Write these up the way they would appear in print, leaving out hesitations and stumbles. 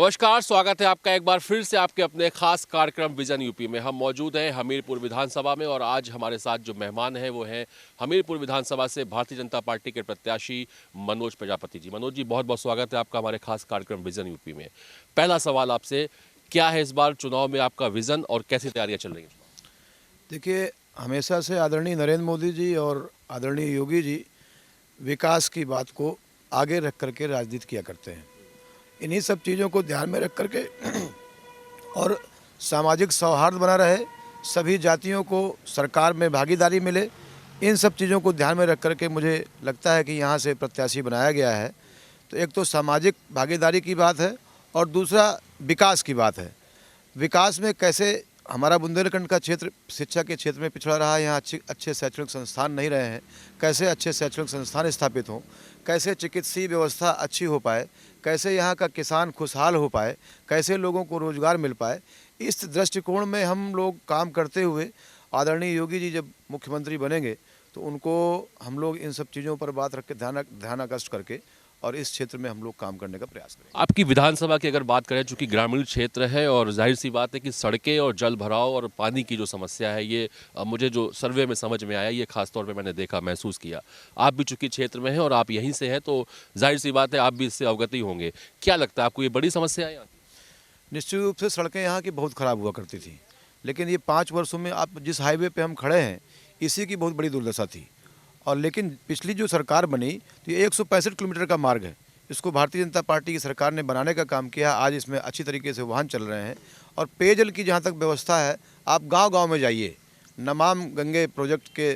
नमस्कार, स्वागत है आपका एक बार फिर से आपके अपने खास कार्यक्रम विजन यूपी में। हम मौजूद हैं हमीरपुर विधानसभा में और आज हमारे साथ जो मेहमान हैं वो हैं हमीरपुर विधानसभा से भारतीय जनता पार्टी के प्रत्याशी मनोज प्रजापति जी। मनोज जी, बहुत बहुत स्वागत है आपका हमारे खास कार्यक्रम विजन यूपी में। पहला सवाल आपसे, क्या है इस बार चुनाव में आपका विजन और कैसी तैयारियाँ चल रही हैं? देखिए, हमेशा से आदरणीय नरेंद्र मोदी जी और आदरणीय योगी जी विकास की बात को आगे रख करके राजनीति किया करते हैं। इन्हीं सब चीज़ों को ध्यान में रख करके और सामाजिक सौहार्द बना रहे, सभी जातियों को सरकार में भागीदारी मिले, इन सब चीज़ों को ध्यान में रख करके मुझे लगता है कि यहाँ से प्रत्याशी बनाया गया है। तो एक तो सामाजिक भागीदारी की बात है और दूसरा विकास की बात है। विकास में कैसे हमारा बुंदेलखंड का क्षेत्र शिक्षा के क्षेत्र में पिछड़ा रहा है, यहाँ अच्छे शैक्षणिक संस्थान नहीं रहे हैं, कैसे अच्छे शैक्षणिक संस्थान स्थापित हों, कैसे चिकित्सीय व्यवस्था अच्छी हो पाए, कैसे यहाँ का किसान खुशहाल हो पाए, कैसे लोगों को रोज़गार मिल पाए, इस दृष्टिकोण में हम लोग काम करते हुए आदरणीय योगी जी जब मुख्यमंत्री बनेंगे तो उनको हम लोग इन सब चीज़ों पर बात रख के ध्यानाकर्षण करके और इस क्षेत्र में हम लोग काम करने का प्रयास करें। आपकी विधानसभा की अगर बात करें, चूंकि ग्रामीण क्षेत्र है और जाहिर सी बात है कि सड़कें और जल भराव और पानी की जो समस्या है ये मुझे जो सर्वे में समझ में आया, ये खास तौर पे मैंने देखा, महसूस किया। आप भी चूंकि क्षेत्र में हैं और आप यहीं से हैं तो जाहिर सी बात है आप भी इससे अवगत होंगे। क्या लगता है आपको, ये बड़ी समस्या है यहाँ? निश्चित रूप से सड़कें यहाँ की बहुत ख़राब हुआ करती थी, लेकिन ये 5 वर्षों में आप जिस हाईवे पे हम खड़े हैं इसी की बहुत बड़ी दुर्दशा थी। और लेकिन पिछली जो सरकार बनी तो ये 165 किलोमीटर का मार्ग है, इसको भारतीय जनता पार्टी की सरकार ने बनाने का काम किया। आज इसमें अच्छी तरीके से वाहन चल रहे हैं और पेयजल की जहाँ तक व्यवस्था है, आप गांव-गांव में जाइए, नमाम गंगे प्रोजेक्ट के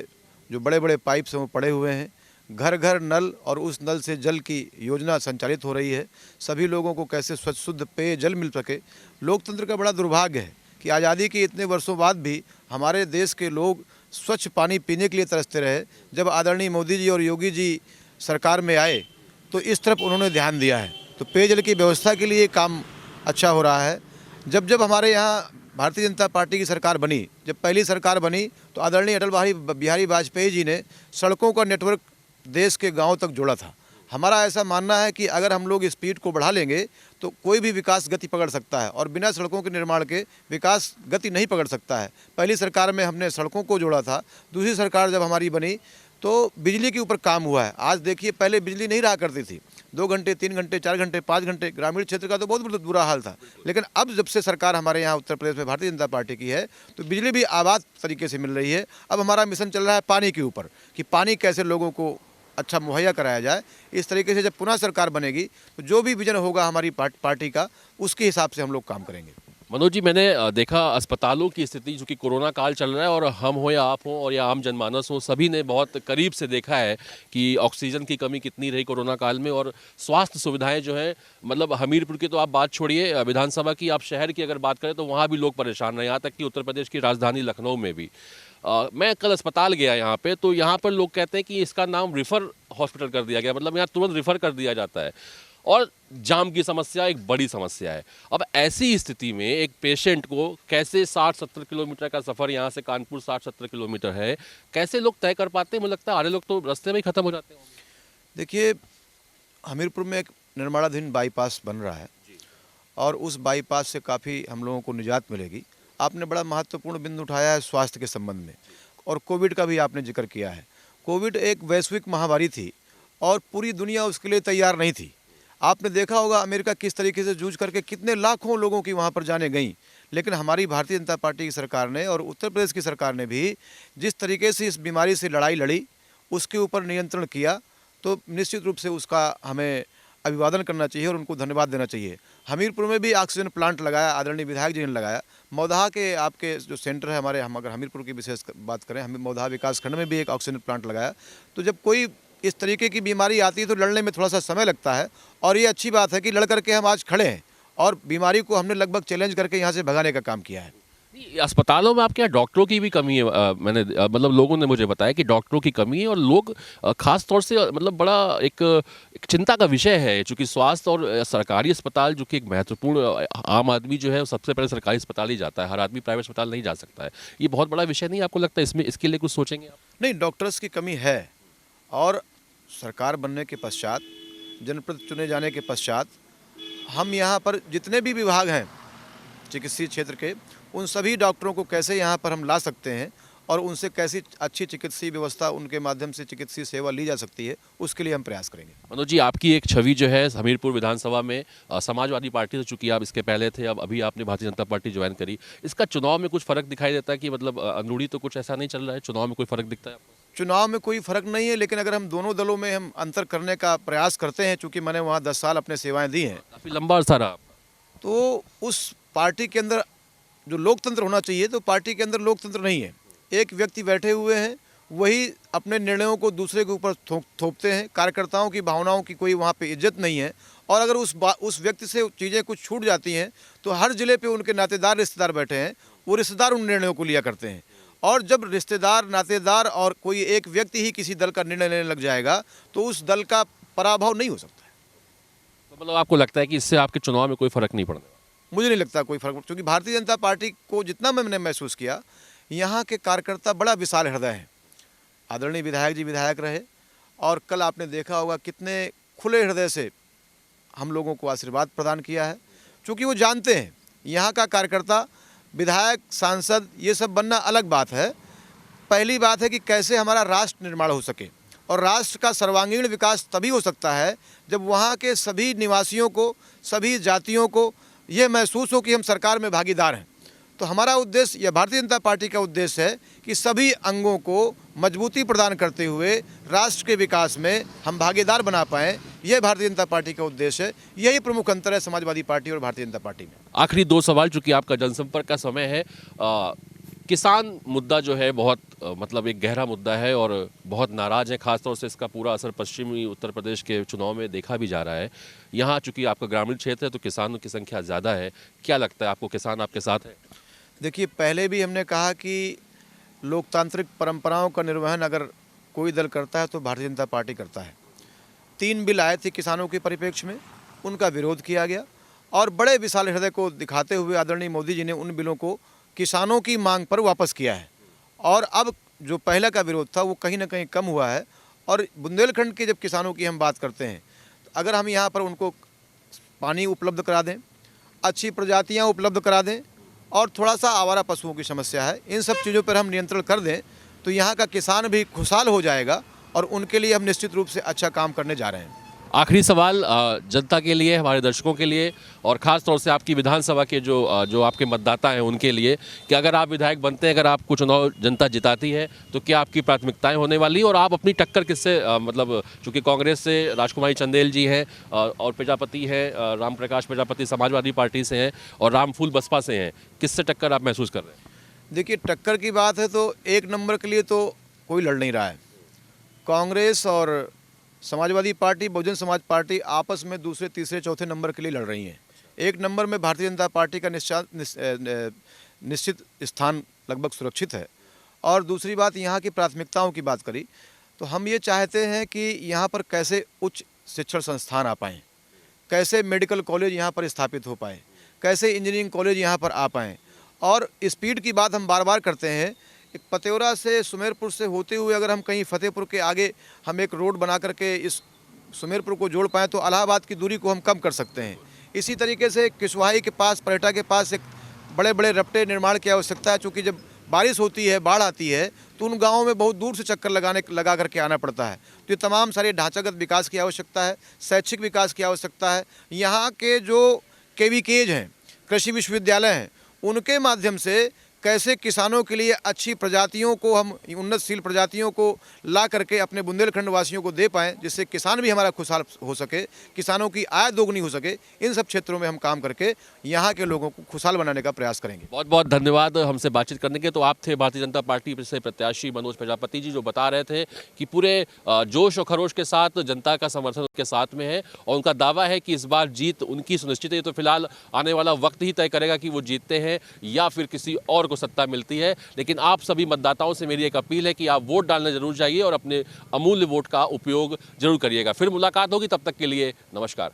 जो बड़े बड़े पाइप्स हैं वो पड़े हुए हैं, घर घर नल और उस नल से जल की योजना संचालित हो रही है। सभी लोगों को कैसे स्वच्छ शुद्ध पेयजल मिल सके। लोकतंत्र का बड़ा दुर्भाग्य है कि आज़ादी के इतने वर्षों बाद भी हमारे देश के लोग स्वच्छ पानी पीने के लिए तरसते रहे। जब आदरणीय मोदी जी और योगी जी सरकार में आए तो इस तरफ उन्होंने ध्यान दिया है, तो पेयजल की व्यवस्था के लिए काम अच्छा हो रहा है। जब जब हमारे यहाँ भारतीय जनता पार्टी की सरकार बनी, जब पहली सरकार बनी तो आदरणीय अटल बिहारी वाजपेयी जी ने सड़कों का नेटवर्क देश के गाँव तक जोड़ा था। हमारा ऐसा मानना है कि अगर हम लोग स्पीड को बढ़ा लेंगे तो कोई भी विकास गति पकड़ सकता है और बिना सड़कों के निर्माण के विकास गति नहीं पकड़ सकता है। पहली सरकार में हमने सड़कों को जोड़ा था, दूसरी सरकार जब हमारी बनी तो बिजली के ऊपर काम हुआ है। आज देखिए, पहले बिजली नहीं रहा करती थी, 2 घंटे 3 घंटे 4 घंटे 5 घंटे, ग्रामीण क्षेत्र का तो बहुत बुरा हाल था। लेकिन अब जब से सरकार हमारे यहाँ उत्तर प्रदेश में भारतीय जनता पार्टी की है तो बिजली भी आबाद तरीके से मिल रही है। अब हमारा मिशन चल रहा है पानी के ऊपर कि पानी कैसे लोगों को अच्छा मुहैया कराया जाए। इस तरीके से जब पुनः सरकार बनेगी तो जो भी विजन होगा हमारी पार्टी का, उसके हिसाब से हम लोग काम करेंगे। मनोज जी, मैंने देखा अस्पतालों की स्थिति, चूँकि कोरोना काल चल रहा है और हम हो या आप हो और या आम जनमानस हो, सभी ने बहुत करीब से देखा है कि ऑक्सीजन की कमी कितनी रही कोरोना काल में। और स्वास्थ्य सुविधाएं जो हैं, मतलब हमीरपुर की तो आप बात छोड़िए, विधानसभा की, आप शहर की अगर बात करें तो वहाँ भी लोग परेशान रहे, यहाँ तक कि उत्तर प्रदेश की राजधानी लखनऊ में भी। मैं कल अस्पताल गया यहाँ पे, तो यहाँ पर लोग कहते हैं कि इसका नाम रिफ़र हॉस्पिटल कर दिया गया, मतलब यहाँ तुरंत रिफ़र कर दिया जाता है। और जाम की समस्या एक बड़ी समस्या है। अब ऐसी स्थिति में एक पेशेंट को कैसे 60-70 किलोमीटर का सफ़र, यहाँ से कानपुर 60-70 किलोमीटर है, कैसे लोग तय कर पाते हैं? मुझे लगता है आधे लोग तो रास्ते में ही ख़त्म हो जाते हैं। देखिए, हमीरपुर में एक निर्माणाधीन बाईपास बन रहा है और उस बाईपास से काफ़ी हम लोगों को निजात मिलेगी। आपने बड़ा महत्वपूर्ण बिंदु उठाया है स्वास्थ्य के संबंध में, और कोविड का भी आपने जिक्र किया है। कोविड एक वैश्विक महामारी थी और पूरी दुनिया उसके लिए तैयार नहीं थी। आपने देखा होगा अमेरिका किस तरीके से जूझ करके कितने लाखों लोगों की वहाँ पर जाने गई, लेकिन हमारी भारतीय जनता पार्टी की सरकार ने और उत्तर प्रदेश की सरकार ने भी जिस तरीके से इस बीमारी से लड़ाई लड़ी, उसके ऊपर नियंत्रण किया, तो निश्चित रूप से उसका हमें अभिवादन करना चाहिए और उनको धन्यवाद देना चाहिए। हमीरपुर में भी ऑक्सीजन प्लांट लगाया, आदरणीय विधायक जी ने लगाया। मौदहा के आपके जो सेंटर है हमारे, हम अगर हमीरपुर की विशेष बात करें, हम मौदहा विकास खंड में भी एक ऑक्सीजन प्लांट लगाया। तो जब कोई इस तरीके की बीमारी आती है तो लड़ने में थोड़ा सा समय लगता है, और ये अच्छी बात है कि लड़ करके हम आज खड़े हैं और बीमारी को हमने लगभग चैलेंज करके यहाँ से भगाने का काम किया है। अस्पतालों में आपके यहाँ डॉक्टरों की भी कमी है। मैंने मतलब लोगों ने मुझे बताया कि डॉक्टरों की कमी है और लोग खास तौर से मतलब बड़ा एक चिंता का विषय है, चूँकि स्वास्थ्य और सरकारी अस्पताल जो कि एक महत्वपूर्ण, आम आदमी जो है वो सबसे पहले सरकारी अस्पताल ही जाता है, हर आदमी प्राइवेट अस्पताल नहीं जा सकता है। ये बहुत बड़ा विषय नहीं आपको लगता है? इसमें इसके लिए कुछ सोचेंगे आप? नहीं, डॉक्टर्स की कमी है, और सरकार बनने के पश्चात, जनप्रतिनिधि चुने जाने के पश्चात हम यहाँ पर जितने भी विभाग हैं चिकित्सीय क्षेत्र के, उन सभी डॉक्टरों को कैसे यहाँ पर हम ला सकते हैं और उनसे कैसी अच्छी चिकित्सीय व्यवस्था उनके माध्यम से चिकित्सीय सेवा ली जा सकती है, उसके लिए हम प्रयास करेंगे। मनोज जी, आपकी एक छवि जो है हमीरपुर विधानसभा में समाजवादी पार्टी से, चूंकि आप इसके पहले थे, अब अभी आपने भारतीय जनता पार्टी ज्वाइन करी, इसका चुनाव में कुछ फर्क दिखाई देता है कि मतलब अंदरूनी तो कुछ ऐसा नहीं चल रहा है, चुनाव में कोई फर्क दिखता है आपको? चुनाव में कोई फर्क नहीं है, लेकिन अगर हम दोनों दलों में हम अंतर करने का प्रयास करते हैं, चूँकि मैंने वहाँ 10 साल अपने सेवाएँ दी हैं, काफी लंबा अरसा रहा। तो उस पार्टी के अंदर जो लोकतंत्र होना चाहिए, तो पार्टी के अंदर लोकतंत्र नहीं है। एक व्यक्ति बैठे हुए हैं, वही अपने निर्णयों को दूसरे के ऊपर थोपते हैं। कार्यकर्ताओं की भावनाओं की कोई वहाँ पे इज्जत नहीं है, और अगर उस व्यक्ति से चीज़ें कुछ छूट जाती हैं, तो हर जिले पे उनके नातेदार रिश्तेदार बैठे हैं, वो रिश्तेदार उन निर्णयों को लिया करते हैं। और जब रिश्तेदार, नातेदार और कोई एक व्यक्ति ही किसी दल का निर्णय लेने लग जाएगा, तो उस दल का पराभव नहीं हो सकता है। तो मतलब आपको लगता है कि इससे आपके चुनाव में कोई फर्क नहीं पड़ने वाला? मुझे नहीं लगता कोई फर्क, क्योंकि भारतीय जनता पार्टी को जितना मैंने महसूस किया, यहाँ के कार्यकर्ता बड़ा विशाल हृदय हैं। आदरणीय विधायक जी विधायक रहे, और कल आपने देखा होगा कितने खुले हृदय से हम लोगों को आशीर्वाद प्रदान किया है, क्योंकि वो जानते हैं यहाँ का कार्यकर्ता, विधायक, सांसद, ये सब बनना अलग बात है। पहली बात है कि कैसे हमारा राष्ट्र निर्माण हो सके, और राष्ट्र का सर्वांगीण विकास तभी हो सकता है जब वहाँ के सभी निवासियों को, सभी जातियों को ये महसूस हो कि हम सरकार में भागीदार हैं। तो हमारा उद्देश्य, यह भारतीय जनता पार्टी का उद्देश्य है कि सभी अंगों को मजबूती प्रदान करते हुए राष्ट्र के विकास में हम भागीदार बना पाएँ। यह भारतीय जनता पार्टी का उद्देश्य है। यही प्रमुख अंतर है समाजवादी पार्टी और भारतीय जनता पार्टी में। आखिरी 2 सवाल, चूंकि आपका जनसंपर्क का समय है। किसान मुद्दा जो है बहुत मतलब एक गहरा मुद्दा है, और बहुत नाराज़ है, खासतौर से इसका पूरा असर पश्चिमी उत्तर प्रदेश के चुनाव में देखा भी जा रहा है। यहाँ चूंकि आपका ग्रामीण क्षेत्र है, तो किसानों की संख्या ज़्यादा है। क्या लगता है आपको, किसान आपके साथ है? देखिए, पहले भी हमने कहा कि लोकतांत्रिक परंपराओं का निर्वहन अगर कोई दल करता है तो भारतीय जनता पार्टी करता है। 3 बिल आए थे किसानों के परिप्रेक्ष्य में, उनका विरोध किया गया, और बड़े विशाल हृदय को दिखाते हुए आदरणीय मोदी जी ने उन बिलों को किसानों की मांग पर वापस किया है। और अब जो पहले का विरोध था वो कहीं ना कहीं कम हुआ है। और बुंदेलखंड के जब किसानों की हम बात करते हैं, तो अगर हम यहाँ पर उनको पानी उपलब्ध करा दें, अच्छी प्रजातियाँ उपलब्ध करा दें, और थोड़ा सा आवारा पशुओं की समस्या है, इन सब चीज़ों पर हम नियंत्रण कर दें, तो यहाँ का किसान भी खुशहाल हो जाएगा, और उनके लिए हम निश्चित रूप से अच्छा काम करने जा रहे हैं। आखिरी सवाल जनता के लिए, हमारे दर्शकों के लिए, और ख़ास तौर से आपकी विधानसभा के जो आपके मतदाता हैं उनके लिए, कि अगर आप विधायक बनते हैं, अगर आपको चुनाव जनता जिताती है, तो क्या आपकी प्राथमिकताएं होने वाली, और आप अपनी टक्कर किससे, मतलब चूँकि कांग्रेस से राजकुमारी चंदेल जी हैं, और प्रजापति हैं, राम प्रकाश प्रजापति समाजवादी पार्टी से हैं, और रामफूल बसपा से हैं, किससे टक्कर आप महसूस कर रहे हैं? देखिए, टक्कर की बात है तो 1 नंबर के लिए तो कोई लड़ नहीं रहा है। कांग्रेस और समाजवादी पार्टी, बहुजन समाज पार्टी आपस में दूसरे, तीसरे, चौथे नंबर के लिए लड़ रही हैं। 1 नंबर में भारतीय जनता पार्टी का निश्चित स्थान लगभग सुरक्षित है। और दूसरी बात, यहाँ की प्राथमिकताओं की बात करी तो हम ये चाहते हैं कि यहाँ पर कैसे उच्च शिक्षण संस्थान आ पाएँ, कैसे मेडिकल कॉलेज यहाँ पर स्थापित हो पाए, कैसे इंजीनियरिंग कॉलेज यहाँ पर आ पाएँ। और स्पीड की बात हम बार बार करते हैं। एक पतेवरा से, सुमेरपुर से होते हुए अगर हम कहीं फतेहपुर के आगे हम एक रोड बना करके इस सुमेरपुर को जोड़ पाएँ, तो इलाहाबाद की दूरी को हम कम कर सकते हैं। इसी तरीके से किशवाही के पास, परेटा के पास एक बड़े बड़े रपटे निर्माण की आवश्यकता है, क्योंकि जब बारिश होती है, बाढ़ आती है, तो उन गाँवों में बहुत दूर से चक्कर लगा करके आना पड़ता है। तो ये तमाम सारे ढांचागत विकास की आवश्यकता है, शैक्षिक विकास की आवश्यकता है। यहाँ के जो KVKs हैं, कृषि विश्वविद्यालय हैं, उनके माध्यम से कैसे किसानों के लिए अच्छी प्रजातियों को, हम उन्नतशील प्रजातियों को ला करके अपने बुंदेलखंड वासियों को दे पाएँ, जिससे किसान भी हमारा खुशहाल हो सके, किसानों की आय दोगुनी हो सके। इन सब क्षेत्रों में हम काम करके यहाँ के लोगों को खुशहाल बनाने का प्रयास करेंगे। बहुत बहुत धन्यवाद हमसे बातचीत करने के। तो आप थे भारतीय जनता पार्टी से प्रत्याशी मनोज प्रजापति जी, जो बता रहे थे कि पूरे जोश और खरोश के साथ जनता का समर्थन उनके साथ में है, और उनका दावा है कि इस बार जीत उनकी सुनिश्चित है। तो फिलहाल आने वाला वक्त ही तय करेगा कि वो जीतते हैं या फिर किसी और को सत्ता मिलती है। लेकिन आप सभी मतदाताओं से मेरी एक अपील है कि आप वोट डालने जरूर जाइए, और अपने अमूल्य वोट का उपयोग जरूर करिएगा। फिर मुलाकात होगी, तब तक के लिए नमस्कार।